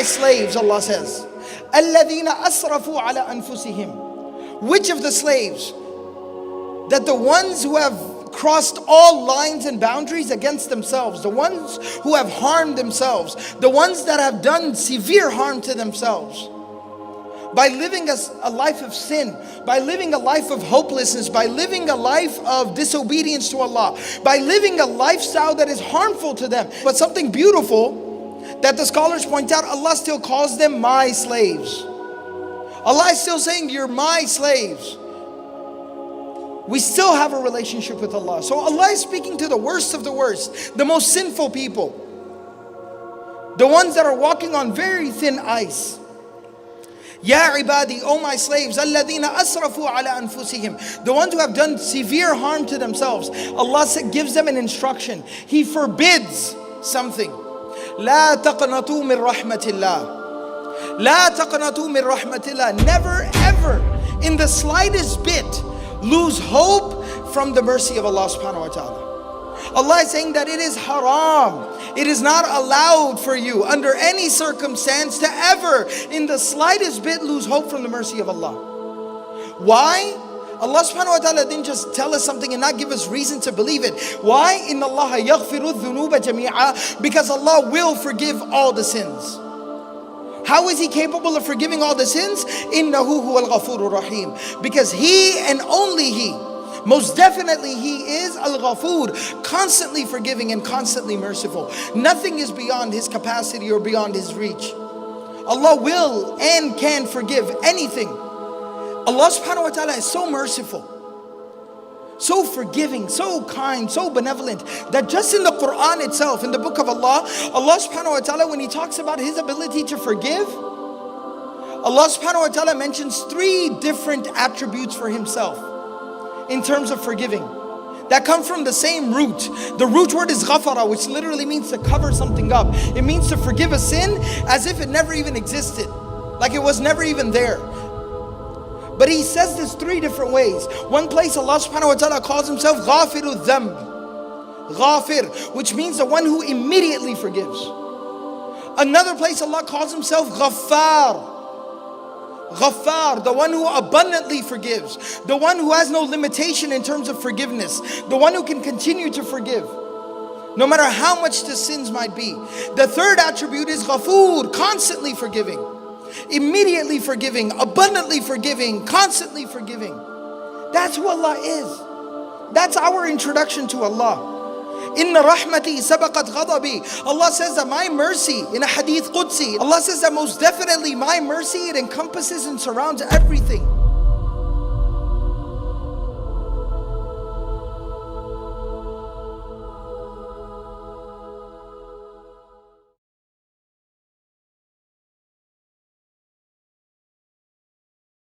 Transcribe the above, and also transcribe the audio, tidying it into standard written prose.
my slaves, Allah says, الَّذِينَ أَسْرَفُوا عَلَى أَنفُسِهِمْ. Which of the slaves? That the ones who have crossed all lines and boundaries against themselves, the ones who have harmed themselves, the ones that have done severe harm to themselves, by living a life of sin, by living a life of hopelessness, by living a life of disobedience to Allah, by living a lifestyle that is harmful to them. But something beautiful that the scholars point out, Allah still calls them my slaves. Allah is still saying, you're my slaves. We still have a relationship with Allah. So Allah is speaking to the worst of the worst, the most sinful people, the ones that are walking on very thin ice. Ya ibadi, O my slaves, alladhina asrafu ala anfusihim, the ones who have done severe harm to themselves. Allah gives them an instruction. He forbids something. La taqnatu min rahmatillah. La taqnatu min rahmatillah. Never ever in the slightest bit lose hope from the mercy of Allah subhanahu wa ta'ala. Allah is saying that it is haram. It is not allowed for you under any circumstance to ever in the slightest bit lose hope from the mercy of Allah. Why? Allah subhanahu wa ta'ala didn't just tell us something and not give us reason to believe it. Why? Inna Allah yaghfiru dhunuba jami'a. Because Allah will forgive all the sins. How is He capable of forgiving all the sins? Innahu huwal ghafurur rahim. Because He and only He, most definitely He is Al-Ghafur, constantly forgiving and constantly merciful. Nothing is beyond His capacity or beyond His reach. Allah will and can forgive anything. Allah subhanahu wa ta'ala is so merciful, so forgiving, so kind, so benevolent, that just in the Quran itself, in the book of Allah, Allah subhanahu wa ta'ala, when He talks about His ability to forgive, Allah subhanahu wa ta'ala mentions 3 different attributes for Himself in terms of forgiving that come from the same root. The root word is ghafara, which literally means to cover something up. It means to forgive a sin as if it never even existed, like it was never even there. But He says this 3 different ways. One place Allah subhanahu wa ta'ala calls Himself Ghafiru Dhanb, Ghafir, which means the one who immediately forgives. Another place Allah calls Himself Ghaffar, Ghaffar, the one who abundantly forgives, the one who has no limitation in terms of forgiveness, the one who can continue to forgive no matter how much the sins might be. The third attribute is Ghafur, constantly forgiving, immediately forgiving, abundantly forgiving, constantly forgiving. That's who Allah is. That's our introduction to Allah. Inna rahmati sabaqat ghadabi. Allah says that my mercy, in a hadith Qudsi, Allah says that most definitely my mercy, it encompasses and surrounds everything.